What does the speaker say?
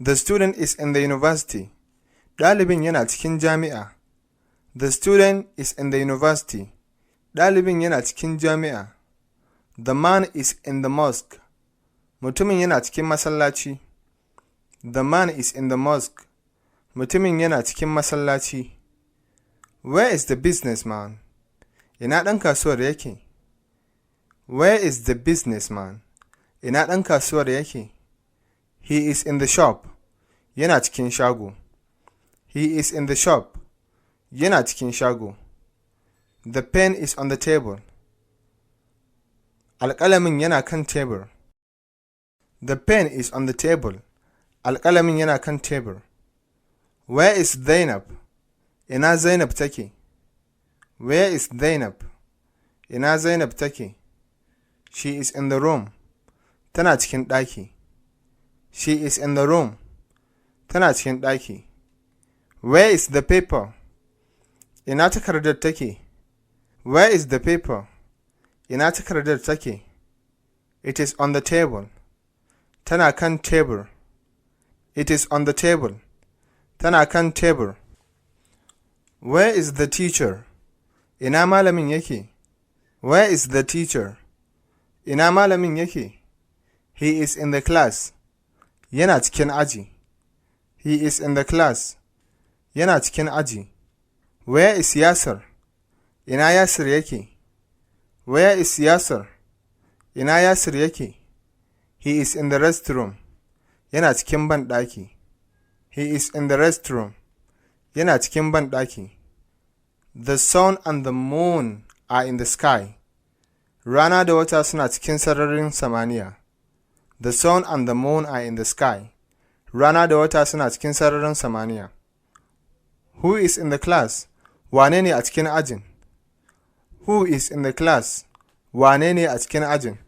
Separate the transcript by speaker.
Speaker 1: The student is in the university. Ɗalibin yana cikin jami'a. The student is in the university. Ɗalibin yana cikin jami'a. The man is in the mosque. Mutumin yana cikin masallaci. The man is in the mosque. Mutumin yana cikin masallaci. Where is the businessman? Ina ɗan kasuwar yake? Where is the businessman? Ina ɗan kasuwar yake? He is in the shop. Yana cikin shago. He is in the shop. Yana cikin shago. The pen is on the table. Alƙalamin yana kan tebur. The pen is on the table. Alƙalamin yana kan tebur. Where is Zainab? Ina Zainab take? Where is Zainab? Ina Zainab take? She is in the room. Tana cikin ɗaki. She is in the room. Tana cikin ɗaki. Where is the paper? Ina takardar take? Where is the paper? Ina takardar take? It is on the table. Tana kan tebur. It is on the table. Tana kan tebur. Where is the teacher? Ina malamin yake? Where is the teacher? Ina malamin yake? He is in the class. Yana cikin aji. He is in the class. Yana cikin aji. Where is Yasir? Ina Yasir yake? Where is Yasir? Ina Yasir yake? He is in the restroom. Yana cikin banɗaki. He is in the restroom. Yana cikin banɗaki. The sun and the moon are in the sky. Rana da wata suna cikin sararin samaniya. The sun and the moon are in the sky. Rana da wata suna cikin sararin samaniya. Who is in the class? Wane ne a cikin ajin? Who is in the class? Wane ne a cikin ajin?